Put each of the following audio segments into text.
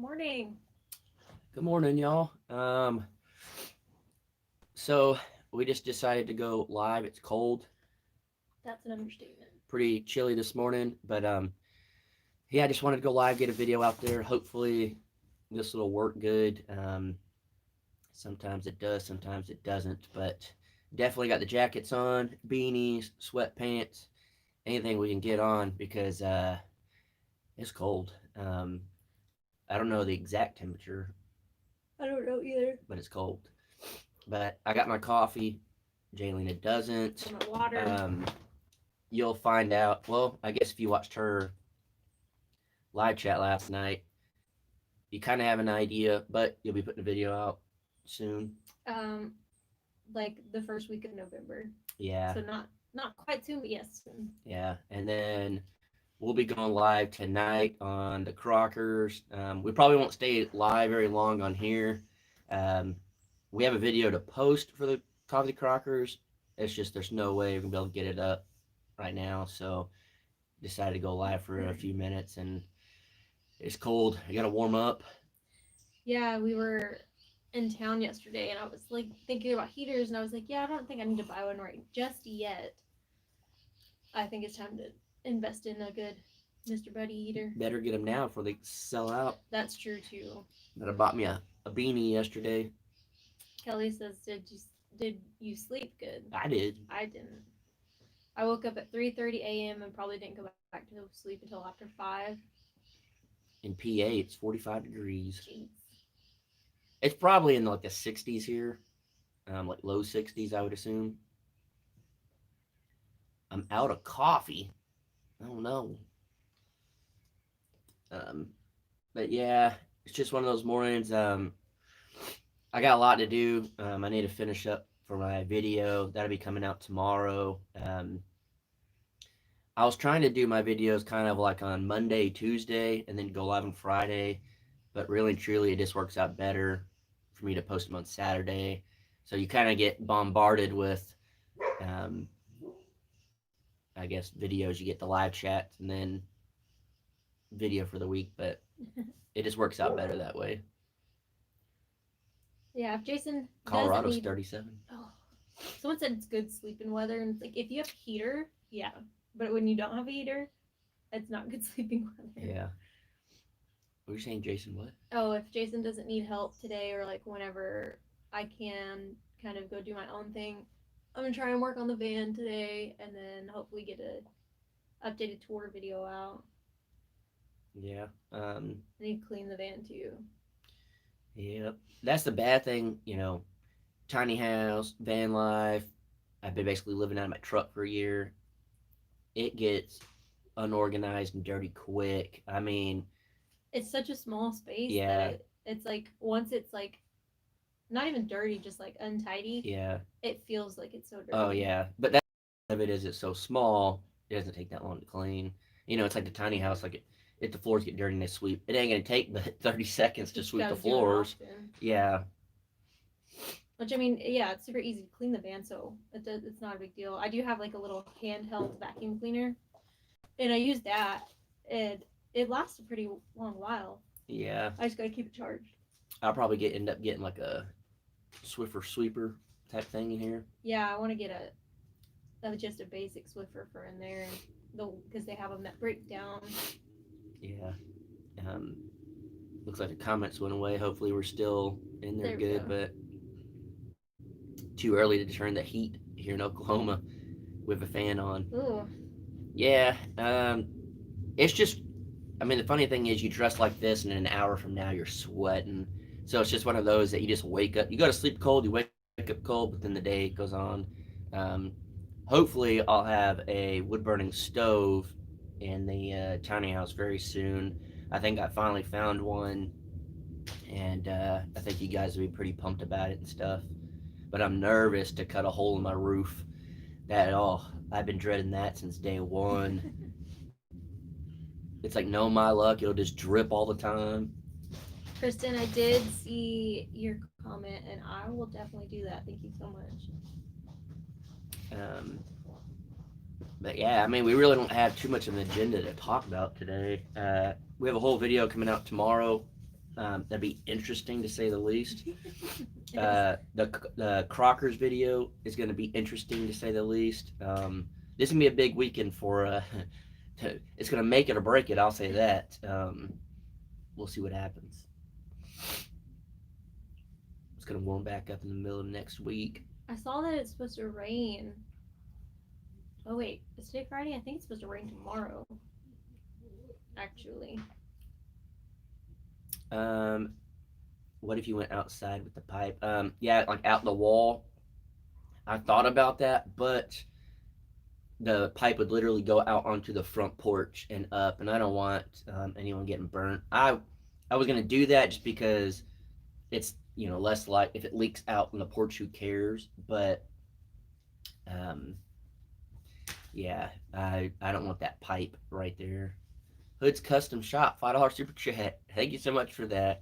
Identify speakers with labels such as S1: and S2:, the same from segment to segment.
S1: morning.
S2: Good morning, y'all. So we just decided to go live. It's cold,
S1: That's an understatement.
S2: pretty chilly this morning, but yeah, I just wanted to go live, get a video out there. Hopefully, this will work good. Sometimes it does, sometimes it doesn't, but definitely got the jackets on, beanies, sweatpants, anything we can get on because it's cold. I don't know the exact temperature,
S1: I don't know either.
S2: but it's cold. But I got my coffee. Jaylena doesn't.
S1: My water.
S2: You'll find out. Well, I guess if you watched her live chat last night, you kind of have an idea, but you'll be putting a video out soon.
S1: Um, like the first week of November.
S2: Yeah.
S1: So not quite soon, but yes, soon.
S2: Yeah, and then we'll be going live tonight on the Crockers. We probably won't stay live very long on here. Um, we have a video to post for the Coffee Crockers. It's just there's no way we're gonna be able to get it up right now, so decided to go live for a few minutes. And it's cold. You gotta warm up.
S1: Yeah, we were in town yesterday, and I was like thinking about heaters, and I was like, yeah, I don't think I need to buy one right just yet. I think it's time to invest in a good Mr. Buddy heater.
S2: Better get them now before they sell out.
S1: That's true too.
S2: But I bought me a beanie yesterday.
S1: Kelly says, did you sleep good?
S2: I did.
S1: I didn't. I woke up at 3:30 a.m. and probably didn't go back to sleep until after 5.
S2: In PA, it's 45 degrees.
S1: Jeez.
S2: It's probably in like the 60s here, like low 60s, I would assume. I'm out of coffee. I don't know. But yeah, it's just one of those mornings. I got a lot to do. I need to finish up for my video. That'll be coming out tomorrow. I was trying to do my videos kind of like on Monday, Tuesday, and then go live on Friday. But really and truly, it just works out better for me to post them on Saturday. So you kind of get bombarded with, I guess, videos. You get the live chat and then video for the week. But it just works out better that way.
S1: Yeah, if Jason
S2: Colorado's
S1: need...
S2: 37.
S1: Oh, someone said it's good sleeping weather, and it's like if you have a heater, yeah, but when you don't have a heater, it's not good sleeping weather.
S2: Yeah. What are you saying, Jason? What?
S1: Oh, if Jason doesn't need help today, or like whenever I can kind of go do my own thing, I'm gonna try and work on the van today, and then hopefully get a updated tour video out.
S2: Yeah.
S1: I need to clean the van too.
S2: Yep. That's the bad thing, tiny house, van life. I've been basically living out of my truck for a year. It gets unorganized and dirty quick. I mean,
S1: it's such a small space
S2: that
S1: it's like once it's like not even dirty, just like untidy.
S2: Yeah.
S1: It feels like it's so dirty.
S2: Oh yeah. But that of it is it's so small, it doesn't take that long to clean. It's like the tiny house, like if the floors get dirty and they sweep, it ain't gonna take but 30 seconds to sweep the floors. Yeah.
S1: Which I mean, yeah, it's super easy to clean the van, so it's not a big deal. I do have like a little handheld vacuum cleaner, and I use that. It lasts a pretty long while.
S2: Yeah.
S1: I just gotta keep it charged.
S2: I'll probably end up getting like a Swiffer sweeper type thing in here.
S1: Yeah, I want to get just a basic Swiffer for in there, because they have them that break down.
S2: Yeah. Looks like the comments went away. Hopefully we're still in there good, but too early to turn the heat here in Oklahoma with a fan on.
S1: Ooh.
S2: Yeah. It's just, the funny thing is you dress like this and in an hour from now you're sweating. So it's just one of those that you just wake up. You go to sleep cold, you wake up cold, but then the day goes on. Hopefully I'll have a wood-burning stove in the tiny house very soon. I think I finally found one, and I think you guys will be pretty pumped about it and stuff. But I'm nervous to cut a hole in my roof. I've been dreading that since day one. It's like, no, my luck, it'll just drip all the time.
S1: Kristen, I did see your comment, and I will definitely do that. Thank you so much.
S2: But yeah, we really don't have too much of an agenda to talk about today. We have a whole video coming out tomorrow. That'd be interesting to say the least.
S1: Yes.
S2: The Crocker's video is going to be interesting to say the least. This is gonna be a big weekend for. It's gonna make it or break it. I'll say that. We'll see what happens. It's gonna warm back up in the middle of next week.
S1: I saw that it's supposed to rain. Oh wait, is today Friday? I think it's supposed to rain tomorrow. Actually,
S2: Um, what if you went outside with the pipe? Yeah, like out the wall. I thought about that, but the pipe would literally go out onto the front porch and up, and I don't want anyone getting burnt. I was gonna do that just because it's less like if it leaks out on the porch, who cares? But um, yeah, I don't want that pipe right there. Hood's Custom Shop, $5 super chat. Thank you so much for that.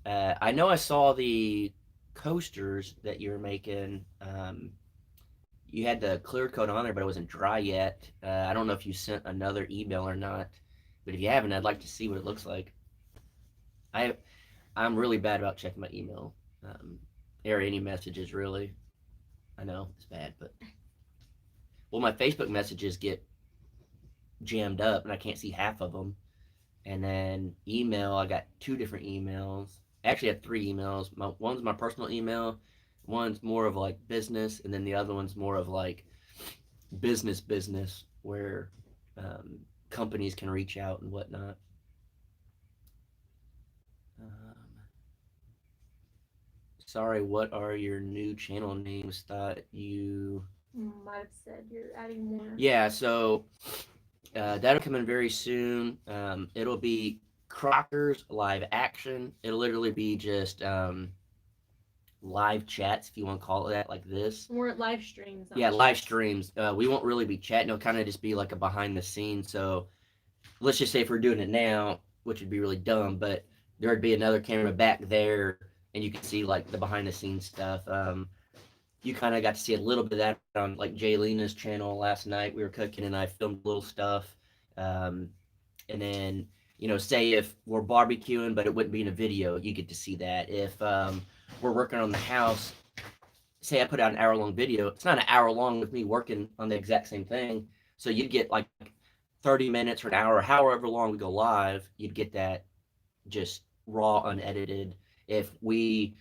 S2: I know I saw the coasters that you were making. You had the clear coat on there, but it wasn't dry yet. I don't know if you sent another email or not, but if you haven't, I'd like to see what it looks like. I I'm really bad about checking my email or any messages really. I know it's bad, but well, my Facebook messages get jammed up and I can't see half of them. And then email, I got two different emails. Actually, I had three emails. One's my personal email, one's more of like business, and then the other one's more of like business, where um, companies can reach out and whatnot. Um, Sorry, what are your new channel names? Thought you.
S1: might have said you're adding more.
S2: Yeah, so that'll come in very soon. It'll be Crocker's live action. It'll literally be just live chats, if you want to call it that, like this.
S1: More live streams.
S2: Yeah, live streams. We won't really be chatting. It'll kind of just be like a behind the scenes. So let's just say if we're doing it now, which would be really dumb, but there'd be another camera back there, and you can see like the behind the scenes stuff. You kind of got to see a little bit of that on like Jay Lena's channel last night. We were cooking, and I filmed little stuff. Um, and then say if we're barbecuing, but it wouldn't be in a video, you get to see that. If we're working on the house, say I put out an hour-long video, it's not an hour long with me working on the exact same thing. So you'd get like 30 minutes or an hour, however long we go live, you'd get that just raw, unedited. If we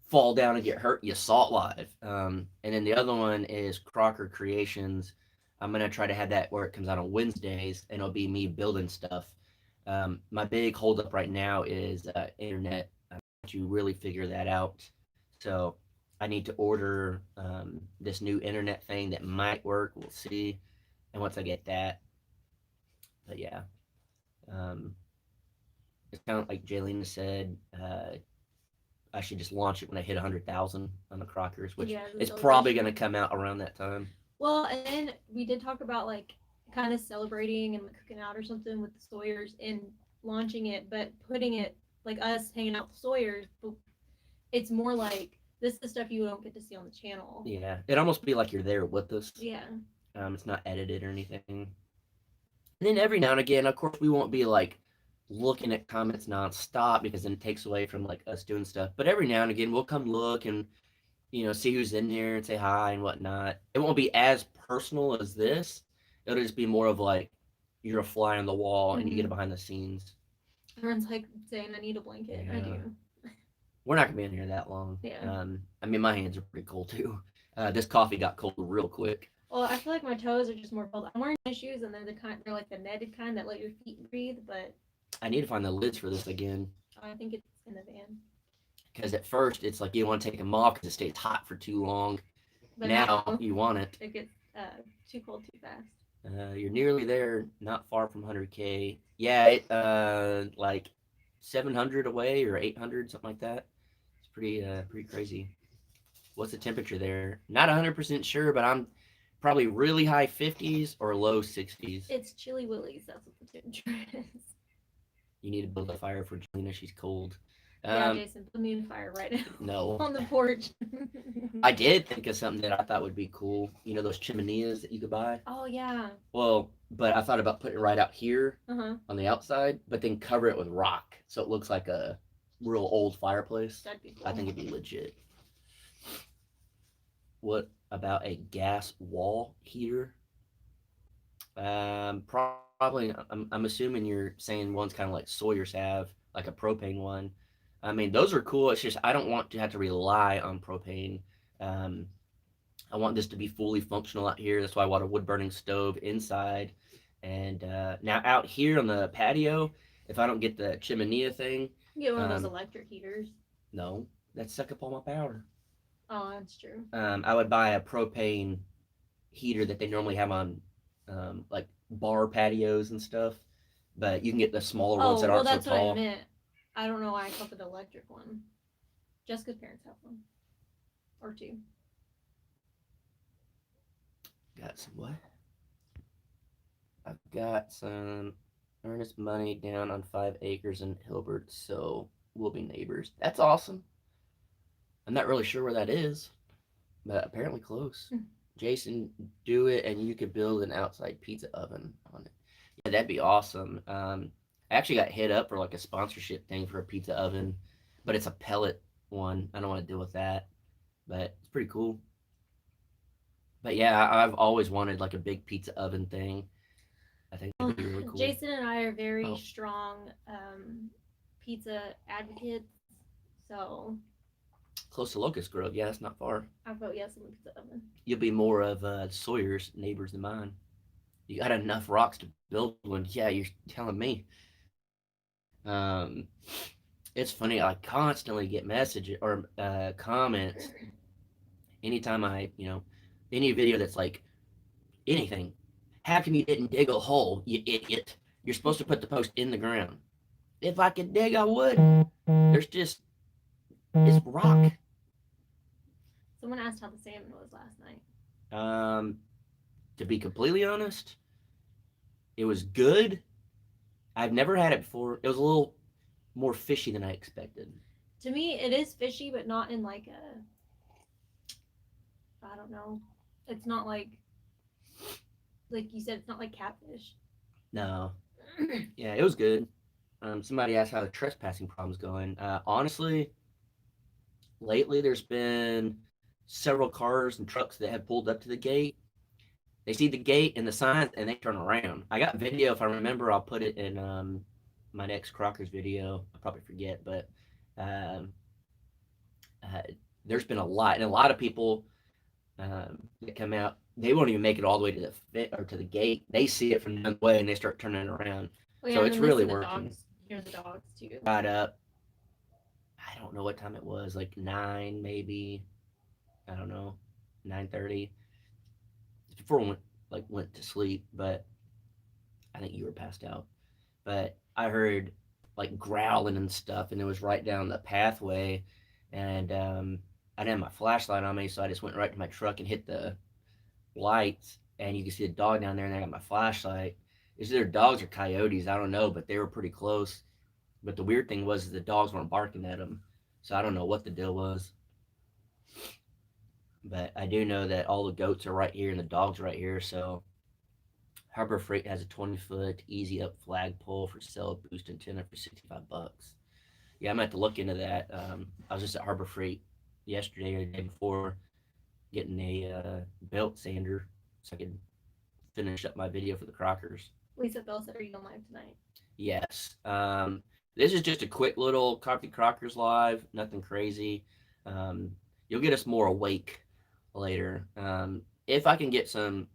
S2: fall down and get hurt, you saw it live. And then the other one is Crocker Creations. I'm gonna try to have that where it comes out on Wednesdays, and it'll be me building stuff. My big holdup right now is internet. I want to really figure that out. So I need to order this new internet thing that might work. We'll see. And once I get that, but yeah, um, it's kind of like Jaylena said. I should just launch it when I hit 100,000 on the Crockers, which is probably going to come out around that time.
S1: Well, and then we did talk about like kind of celebrating and like, cooking out or something with the Sawyers and launching it, but putting it like us hanging out with Sawyers. But it's more like this is the stuff you don't get to see on the channel.
S2: Yeah, it'd almost be like you're there with us.
S1: Yeah.
S2: It's not edited or anything. And then every now and again, of course, we won't be like looking at comments nonstop because then it takes away from like us doing stuff. But every now and again, we'll come look and see who's in here and say hi and whatnot. It won't be as personal as this. It'll just be more of like you're a fly on the wall and you get behind the scenes.
S1: Everyone's like saying, "I need a blanket." Yeah. I do.
S2: We're not gonna be in here that long.
S1: Yeah.
S2: I mean, my hands are pretty cold too. This coffee got cold real quick.
S1: Well, I feel like my toes are just more cold. I'm wearing tennis shoes, and they're like the netted kind that let your feet breathe. But
S2: I need to find the lids for this again.
S1: I think it's in the van.
S2: Because at first it's like you want to take them off because it stays hot for too long. But now you want it.
S1: It gets too cold too fast.
S2: You're nearly there, not far from 100K. Yeah, like 700 away or 800, something like that. It's pretty crazy. What's the temperature there? Not 100% sure, but I'm probably really high 50s or low 60s.
S1: It's Chilly Willy's. That's what the temperature is.
S2: You need to build a fire for Jelena. She's cold.
S1: Yeah,
S2: Um,
S1: Jason, put me in fire right now
S2: no,
S1: on the porch.
S2: I did think of something that I thought would be cool. You know those chimeneas that you could buy.
S1: Oh yeah.
S2: Well, but I thought about putting it right out here
S1: Uh huh.
S2: on the outside, but then cover it with rock so it looks like a real old fireplace.
S1: That'd be cool.
S2: I think it'd be legit. What about a gas wall heater? Probably. I'm assuming you're saying one's kind of like Sawyer's have, like a propane one. I mean, those are cool. It's just I don't want to have to rely on propane. Um, I want this to be fully functional out here. That's why I want a wood burning stove inside. And now out here on the patio, if I don't get the chimenea thing,
S1: Get one of those
S2: um,
S1: electric heaters.
S2: no, that suck up all my power.
S1: Oh, that's true.
S2: I would buy a propane heater that they normally have on like bar patios and stuff, but you can get the smaller ones
S1: Oh,
S2: that
S1: well,
S2: aren't so
S1: that's what I
S2: tall.
S1: meant. I don't know why I called it an electric one. Jessica's parents have one or two.
S2: Got some what? I've got some earnest money down on 5 acres in Hilbert, so we'll be neighbors. That's awesome. I'm not really sure where that is, but apparently close. Jason, do it, and you could build an outside pizza oven on it. Yeah, that'd be awesome. I actually got hit up for like a sponsorship thing for a pizza oven, but it's a pellet one. I don't want to deal with that, but it's pretty cool. But yeah, I've always wanted like a big pizza oven thing. I think that'd be really cool.
S1: Jason and I are very
S2: Oh,
S1: strong pizza advocates, so
S2: close to Locust Grove. Yeah, that's not far.
S1: I vote yes on the pizza oven.
S2: You'll be more of Sawyer's neighbors than mine. You got enough rocks to build one. Yeah, you're telling me. Um, it's funny. I constantly get messages or comments anytime any video that's like anything. How come you didn't dig a hole, you idiot? You're supposed to put the post in the ground. If I could dig, I would. There's just it's rock.
S1: Someone asked how the salmon was last night.
S2: Um, to be completely honest, it was good. I've never had it before. It was a little more fishy than I expected.
S1: To me, it is fishy, but not in like a, I don't know. It's not like you said, it's not like catfish.
S2: No, yeah, it was good. Somebody asked how the trespassing problem's going. Honestly, lately there's been several cars and trucks that have pulled up to the gate. They see the gate and the signs and they turn around. I got video. If I remember, I'll put it in my next Crocker's video. I'll probably forget, but um, uh, there's been a lot, and a lot of people that come out. They won't even make it all the way to the fit or to the gate. They see it from the way and they start turning around.
S1: Well, yeah,
S2: So
S1: and
S2: it's
S1: then they
S2: really
S1: see the
S2: working.
S1: dogs. Hear the dogs too.
S2: Right up. I don't know what time it was, like 9 maybe. I don't know, 9:30. Before we went to sleep, but I think you were passed out. But I heard like growling and stuff, and it was right down the pathway, and I didn't have my flashlight on me, so I just went right to my truck and hit the lights, and you can see a dog down there, and I got my flashlight. Is either dogs or coyotes? I don't know, but they were pretty close. But the weird thing was the dogs weren't barking at them, so I don't know what the deal was. But I do know that all the goats are right here and the dogs right here. So Harbor Freight has a 20-foot easy up flagpole for sale boost antenna for $65. Yeah, I'm gonna have to look into that. I was just at Harbor Freight yesterday or the day before getting a belt sander so I could finish up my video for the Crockers.
S1: Lisa Bell said, "Are you on live tonight?"
S2: Yes. This is just a quick little Coffee Crockers live, nothing crazy. Um, you'll get us more awake later. If I can get some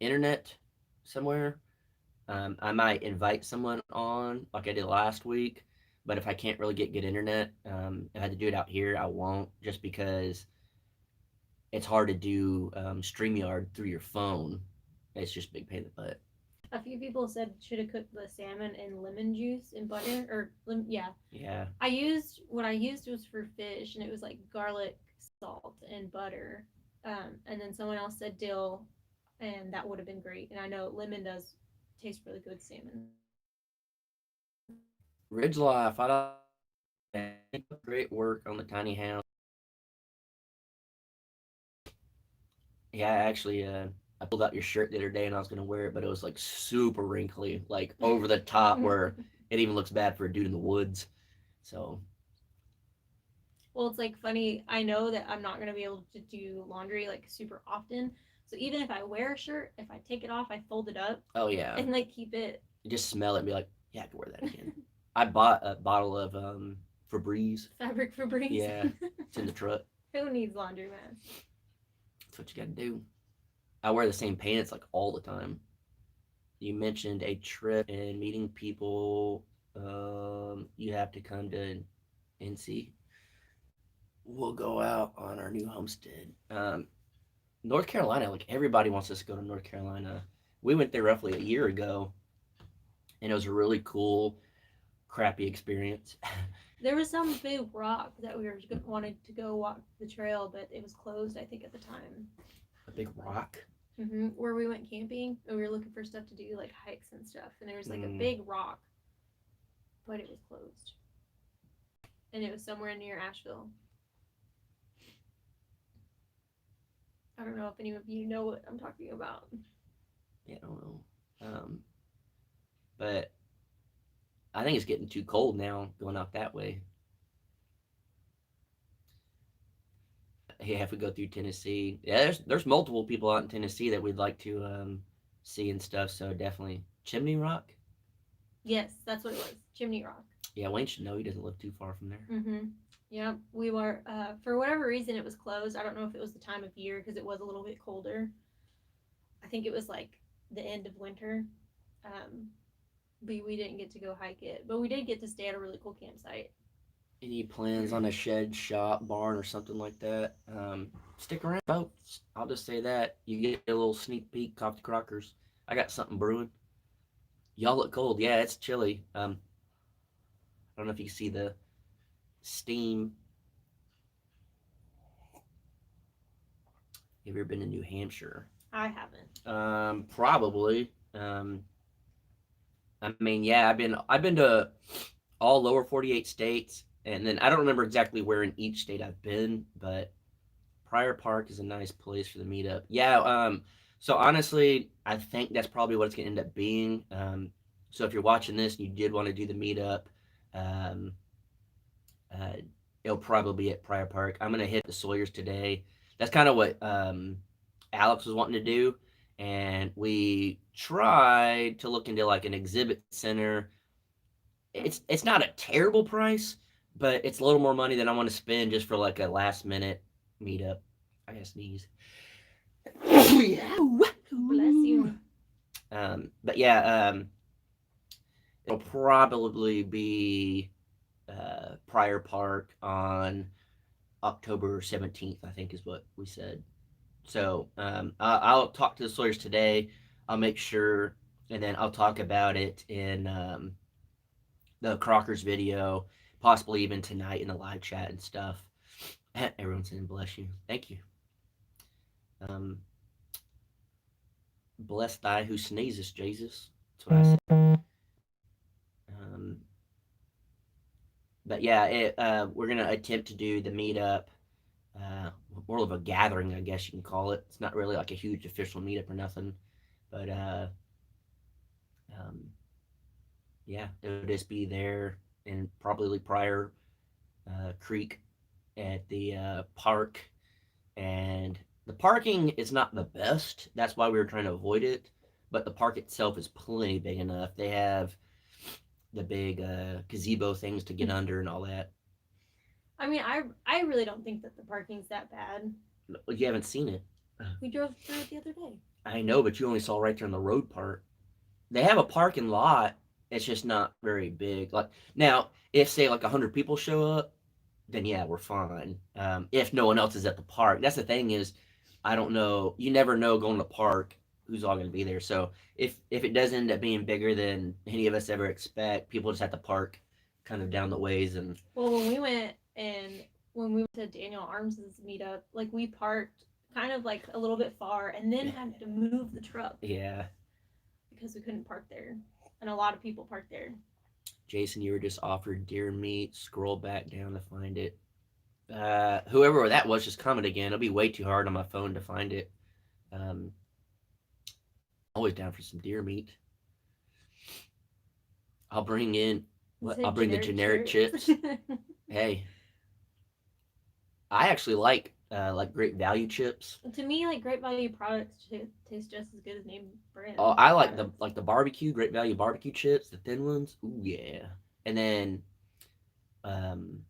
S2: internet somewhere, I might invite someone on like I did last week. But if I can't really get good internet, if I had to do it out here, I won't just because it's hard to do StreamYard through your phone. It's just a big pain in the butt.
S1: A few people said should have cooked the salmon in lemon juice and butter, or yeah.
S2: Yeah.
S1: What I used was for fish, and it was like garlic, salt, and butter. And then someone else said dill, and that would have been great. And I know lemon does taste really good salmon.
S2: Ridge Life, I Great work on the tiny house. Yeah, actually, I pulled out your shirt the other day and I was gonna wear it, but it was like super wrinkly, like over the top, where it even looks bad for a dude in the woods. So
S1: Well, it's like funny. I know that I'm not gonna be able to do laundry like super often. So even if I wear a shirt, if I take it off, I fold it up
S2: oh yeah,
S1: and like keep it.
S2: you just smell it and be like, yeah, I can wear that again. I bought a bottle of Febreze.
S1: Fabric Febreze.
S2: Yeah, it's in the truck.
S1: Who needs laundromats?
S2: That's what you gotta do. I wear the same pants like all the time. You mentioned a trip and meeting people. You have to come to NC. We'll go out on our new homestead. North Carolina, like everybody wants us to go to North Carolina. We went there roughly a year ago, and it was a really cool, crappy experience.
S1: There was some big rock that we were wanted to go walk the trail, but it was closed. I think at the time.
S2: A big rock.
S1: Where we went camping and we were looking for stuff to do, like hikes and stuff, and there was like a big rock, but it was closed, and it was somewhere near Asheville. I don't know if any of you know what I'm talking about.
S2: Yeah, I don't know. But I think it's getting too cold now going out that way. Yeah, if we go through Tennessee, yeah, there's multiple people out in Tennessee that we'd like to see and stuff. So definitely Chimney Rock.
S1: Yes, that's what it was. Chimney Rock.
S2: Yeah, Wayne should know. He doesn't live too far from there.
S1: Yeah, we were. For whatever reason, it was closed. I don't know if it was the time of year because it was a little bit colder. I think it was like the end of winter. But we didn't get to go hike it, but we did get to stay at a really cool campsite.
S2: Any plans on a shed, shop, barn, or something like that? Stick around, folks. I'll just say that you get a little sneak peek off the Crockers. I got something brewing. Y'all look cold. Yeah, it's chilly. I don't know if you can see the steam. Have you ever been to New Hampshire?
S1: I haven't.
S2: Probably. I mean, yeah, I've been to all lower 48 states, and then I don't remember exactly where in each state I've been, but Prior Park is a nice place for the meetup. Yeah. So honestly, I think that's probably what it's gonna end up being. So if you're watching this and you did want to do the meetup, um, uh, it'll probably be at Prior Park. I'm gonna hit the Sawyer's today. That's kind of what Alex was wanting to do, and we tried to look into like an exhibit center. It's not a terrible price, but it's a little more money than I want to spend just for like a last minute meetup. I gotta sneeze.
S1: Bless you.
S2: But yeah, it'll probably be Prior Park on October 17th, I think is what we said. So I'll talk to the Sawyers today. I'll make sure, and then I'll talk about it in the Crockers video, possibly even tonight in the live chat and stuff. Everyone's saying bless you. Thank you. Um, Bless thy who sneezes, Jesus. That's what I say. Um, but yeah, we're gonna attempt to do the meetup. More of a gathering, I guess you can call it. It's not really like a huge official meetup or nothing, but um, yeah, it'll just be there in probably Prior Creek at the park, and the parking is not the best. That's why we were trying to avoid it. But the park itself is plenty big enough. They have the big gazebo things to get under and all that.
S1: I mean, I really don't think that the parking's that bad.
S2: You haven't seen it.
S1: We drove through it the other day.
S2: I know, but you only saw right there in the road part. They have a parking lot. It's just not very big. Like now, if say like 100 people show up, then yeah, we're fine. If no one else is at the park, that's the thing is, I don't know. You never know going to the park who's all going to be there. So if it does end up being bigger than any of us ever expect, people just have to park kind of down the ways and.
S1: Well, when we went to Daniel Arms's meetup, like we parked kind of like a little bit far, and then had to move the truck.
S2: Yeah.
S1: Because we couldn't park there, and a lot of people parked there.
S2: Jason, you were just offered deer meat. Scroll back down to find it. Whoever that was, just comment again. It'll be way too hard on my phone to find it. Um, always down for some deer meat. I'll bring in
S1: You
S2: what?
S1: said
S2: I'll bring the generic chips. Hey, I actually like Great Value chips.
S1: To me, like Great Value products taste just as good as name brand.
S2: Oh, I like
S1: products.
S2: the barbecue Great Value barbecue chips, the thin ones. Ooh yeah. And then um,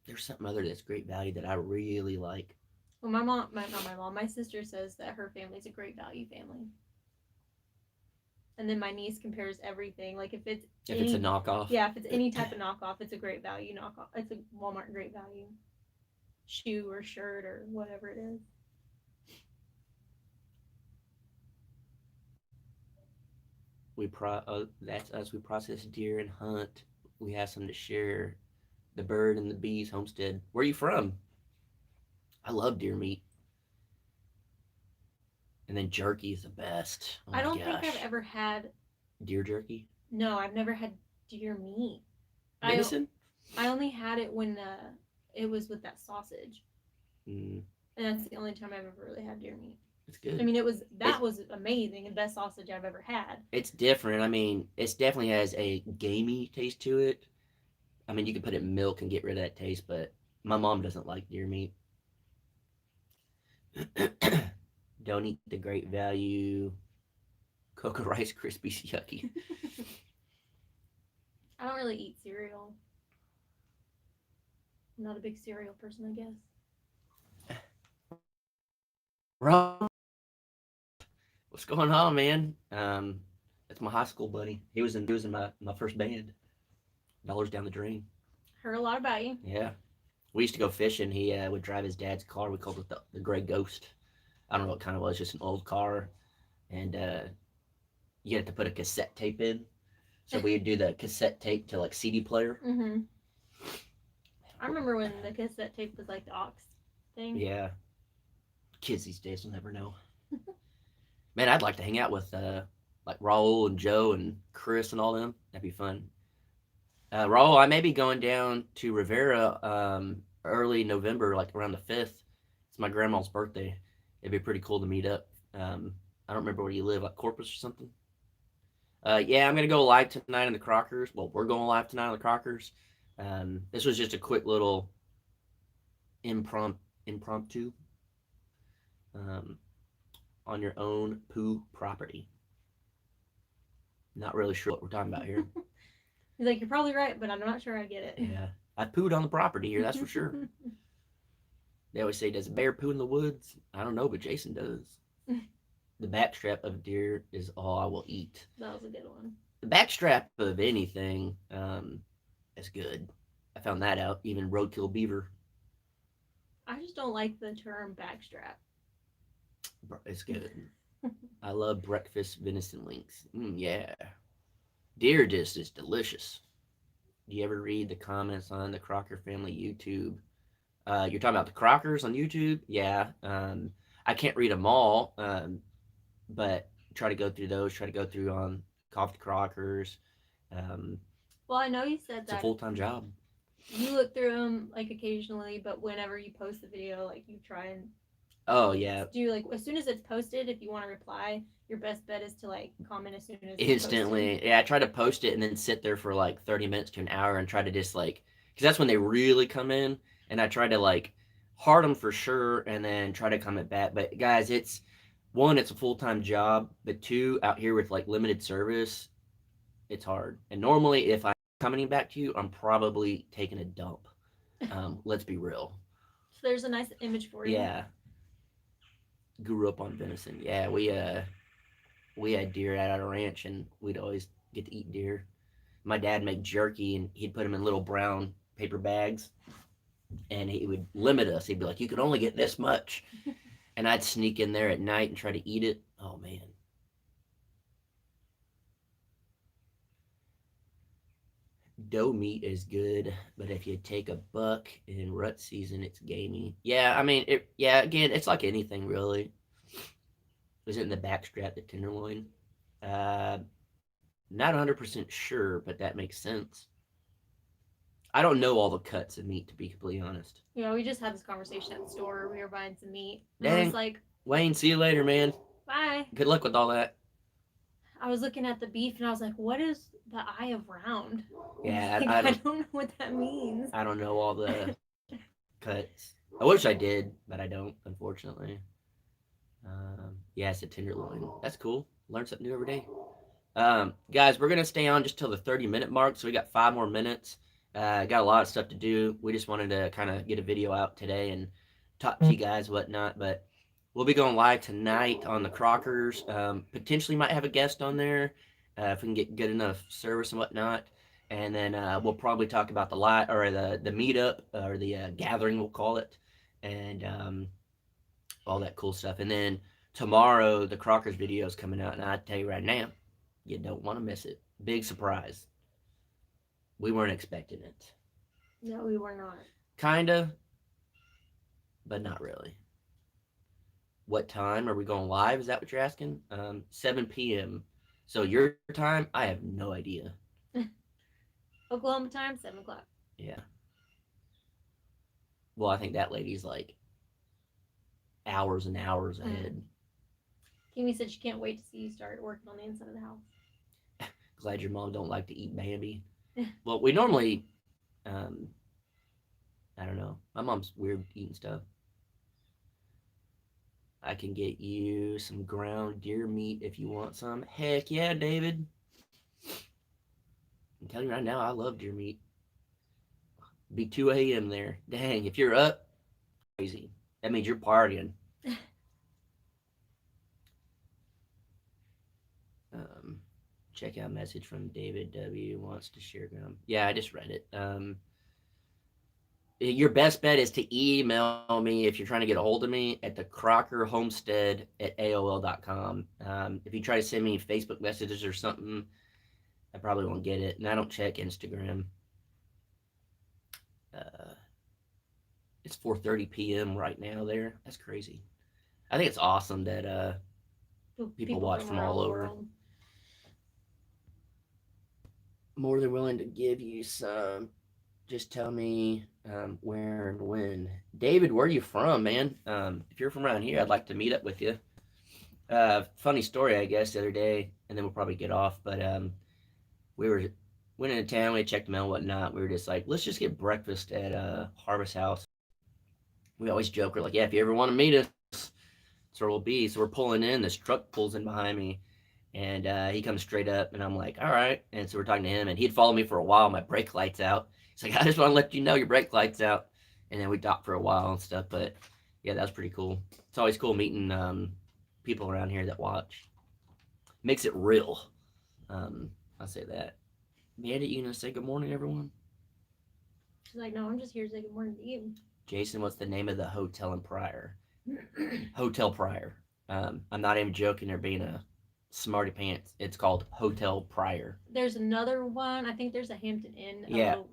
S2: there's something other that's Great Value that I really like.
S1: Well, my mom, not my mom, my sister says that her family's a Great Value family. And then my niece compares everything. Like if it's
S2: a knockoff.
S1: Yeah, if it's any type of knockoff, it's a Great Value knockoff. It's a Walmart Great Value shoe or shirt or whatever it is.
S2: That's us. We process deer and hunt. We have some to share. The bird and the bees homestead. Where are you from? I love deer meat. And then jerky is the best. Oh
S1: I
S2: my
S1: don't think
S2: gosh.
S1: I've ever had.
S2: Deer jerky?
S1: No, I've never had deer meat.
S2: Venison?
S1: I only had it when it was with that sausage.
S2: Mm,
S1: And that's the only time I've ever really had deer meat.
S2: it's good.
S1: I mean, was amazing and best sausage I've ever had.
S2: It's different. I mean, it definitely has a gamey taste to it. I mean, you can put it in milk and get rid of that taste, but my mom doesn't like deer meat. Don't eat the Great Value Cocoa Rice Krispies. Yucky.
S1: I don't really eat cereal. I'm not a big cereal person, I guess.
S2: Rob, what's going on, man? That's my high school buddy. He was in my first band. Dollars down the drain.
S1: Heard a lot about you.
S2: Yeah. We used to go fishing. He would drive his dad's car. We called it the Gray Ghost. I don't know what kind it was, just an old car. And you had to put a cassette tape in. So we'd do the cassette tape to like CD player.
S1: Mm-hmm. I remember when the cassette tape was like the aux thing.
S2: Yeah. Kids these days will never know. Man, I'd like to hang out with like Raul and Joe and Chris and all them. That'd be fun. Raul, I may be going down to Rivera early November, like around the 5th. It's my grandma's birthday. It'd be pretty cool to meet up. I don't remember where you live, like Corpus or something. Yeah, I'm gonna go live tonight on the Crockers. Well, we're going live tonight on the Crockers. This was just a quick little impromptu on your own poo property. Not really sure what we're talking about here.
S1: He's like, you're probably right, but I'm not sure I get it.
S2: Yeah, I pooed on the property here, that's for sure. They always say, does a bear poo in the woods? I don't know, but Jason does. The backstrap of deer is all I will eat.
S1: That was a good one.
S2: The backstrap of anything is good. I found that out. Even roadkill beaver.
S1: I just don't like the term backstrap.
S2: It's good. I love breakfast venison links. Yeah. Deer disc is delicious. Do you ever read the comments on the Crocker family YouTube? You're talking about the Crockers on YouTube? Yeah. I can't read them all, but try to go through those. Try to go through on Coffee Crockers.
S1: Well, I know you said
S2: It's a
S1: that
S2: full-time job.
S1: you look through them like occasionally, but whenever you post the video, like you try and
S2: Oh yeah.
S1: do like as soon as it's posted, if you want to reply, your best bet is to like comment as soon as it's
S2: Instantly.
S1: posted.
S2: Yeah, I try to post it and then sit there for like 30 minutes to an hour and try to just like, because that's when they really come in, and I try to like heart them for sure and then try to comment back. But guys, it's one, it's a full-time job, but two, out here with like limited service, it's hard. And normally if I'm commenting back to you, I'm probably taking a dump. Let's be real.
S1: So there's a nice image for you.
S2: Yeah. Grew up on venison. Yeah, we had deer at our ranch, and we'd always get to eat deer. My dad made jerky, and he'd put them in little brown paper bags, and he would limit us. He'd be like, "You can only get this much," and I'd sneak in there at night and try to eat it. Oh man. Doe meat is good, but if you take a buck in rut season, it's gamey. Yeah, I mean, again, it's like anything, really. Is it in the backstrap, the tenderloin? Not 100% sure, but that makes sense. I don't know all the cuts of meat, to be completely honest.
S1: Yeah, we just had this conversation at the store. We were buying some meat, and I was
S2: Dang.
S1: like,
S2: Wayne, see you later, man.
S1: "Bye."
S2: Good luck with all that.
S1: I was looking at the beef, and I was like, "What is the eye of round?"
S2: Yeah,
S1: Like, I don't know what that means.
S2: I don't know all the cuts. I wish I did, but I don't, unfortunately. Yeah, it's a tenderloin. That's cool. Learn something new every day. Guys, we're gonna stay on just till the 30-minute mark, so we got 5 more minutes. Got a lot of stuff to do. We just wanted to kind of get a video out today and talk to you guys, whatnot. But we'll be going live tonight on the Crockers. Potentially might have a guest on there if we can get good enough service and whatnot. And then we'll probably talk about the live or the meetup or the gathering, we'll call it, and all that cool stuff. And then tomorrow the Crockers video is coming out, and I tell you right now, you don't want to miss it. Big surprise. We weren't expecting it.
S1: No, we were not.
S2: Kinda, but not really. What time are we going live? Is that what you're asking? 7 p.m. So your time, I have no idea.
S1: Oklahoma time, 7 o'clock.
S2: Yeah. Well, I think that lady's like hours and hours ahead.
S1: Kimmy said she can't wait to see you start working on the inside of the house.
S2: Glad your mom don't like to eat Bambi. Well, we normally, I don't know. My mom's weird eating stuff. I can get you some ground deer meat if you want some. Heck yeah, David. I'm telling you right now, I love deer meat. Be 2 a.m. there. Dang, if you're up, crazy. That means you're partying. Um, Check out message from David W. Wants to share ground. Yeah, I just read it. Your best bet is to email me if you're trying to get a hold of me at the Crocker Homestead at AOL.com. If you try to send me Facebook messages or something, I probably won't get it. And I don't check Instagram. It's 4:30 p.m. right now there. That's crazy. I think it's awesome that people watch from all over.
S1: World.
S2: More than willing to give you some. Just tell me where and when. David, where are you from, man? If you're from around here, I'd like to meet up with you. Funny story, I guess, the other day, and then we'll probably get off. But went into town, we checked the mail and whatnot. We were just like, let's just get breakfast at Harvest House. We always joke, we're like, yeah, if you ever want to meet us, that's where we'll be. So we're pulling in, this truck pulls in behind me, and he comes straight up, and I'm like, all right. And so we're talking to him, and he'd followed me for a while. My brake light's out. He's like, I just want to let you know your brake light's out. And then we talked for a while and stuff. But yeah, that was pretty cool. It's always cool meeting people around here that watch. Makes it real. I'll say that. Mandy, you gonna say good morning, everyone?
S1: She's like, no, I'm just here to say good morning to you.
S2: Jason, what's the name of the hotel in Pryor? Hotel Pryor. I'm not even joking. They're being a smarty pants. It's called Hotel Pryor.
S1: There's another one. I think there's a Hampton Inn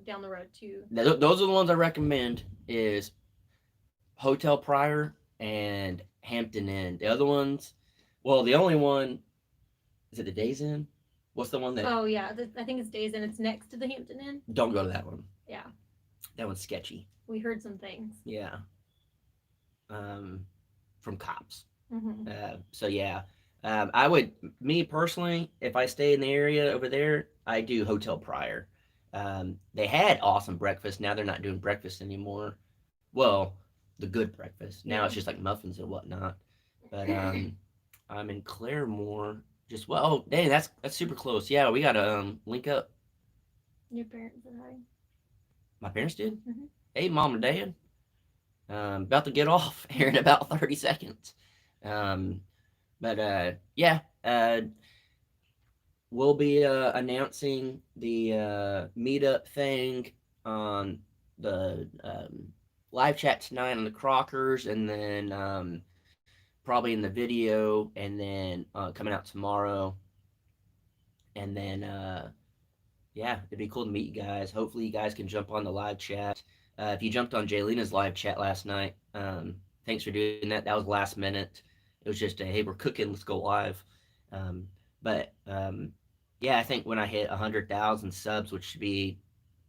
S1: down the road too.
S2: Those are the ones I recommend. Is Hotel Pryor and Hampton Inn. The other ones, well, the only one is it the Days Inn? What's the one that?
S1: Oh yeah, I think it's Days Inn. It's next to the Hampton Inn.
S2: Don't go to that one.
S1: Yeah.
S2: That one's sketchy.
S1: We heard some things.
S2: Yeah. From cops.
S1: Mm-hmm.
S2: So yeah. I would, me personally, if I stay in the area over there, I do Hotel Pryor. They had awesome breakfast. Now they're not doing breakfast anymore. Well, the good breakfast. Now it's just like muffins and whatnot. But I'm in Claremore. Just oh dang, that's super close. Yeah, we gotta link up.
S1: Your parents said hi.
S2: My parents did.
S1: Mm-hmm.
S2: Hey, mom and dad. About to get off here in about 30 seconds. But yeah, we'll be announcing the meetup thing on the live chat tonight on the Crockers, and then probably in the video, and then coming out tomorrow. And then yeah, it'd be cool to meet you guys. Hopefully you guys can jump on the live chat. If you jumped on Jaylina's live chat last night, thanks for doing that. That was last minute. It was just a, hey, we're cooking, let's go live. But yeah, I think when I hit 100,000 subs, which should be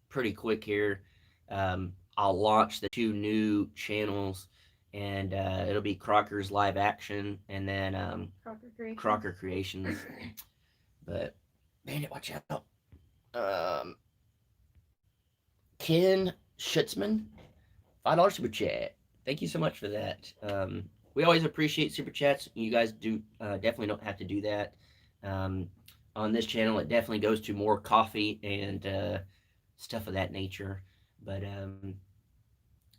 S2: pretty quick here, I'll launch the two new channels, and it'll be Crocker's Live Action, and then
S1: Crocker Creations.
S2: Crocker Creations. But man, watch out. Um, Ken Schutzman, $5 super chat. Thank you so much for that. We always appreciate super chats. You guys do definitely don't have to do that. Um, on this channel, it definitely goes to more coffee and stuff of that nature. But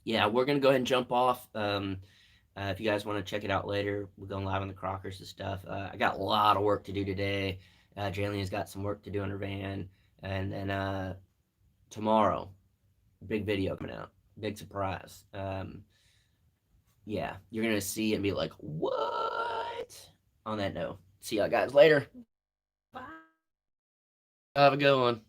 S2: yeah, we're gonna go ahead and jump off. If you guys want to check it out later, we're going live on the Crockers and stuff. I got a lot of work to do today. Jalen's got some work to do on her van, and then tomorrow, big video coming out, big surprise. Yeah, you're gonna see it and be like, "What?" On that note, see y'all guys later.
S1: Bye.
S2: Have a good one.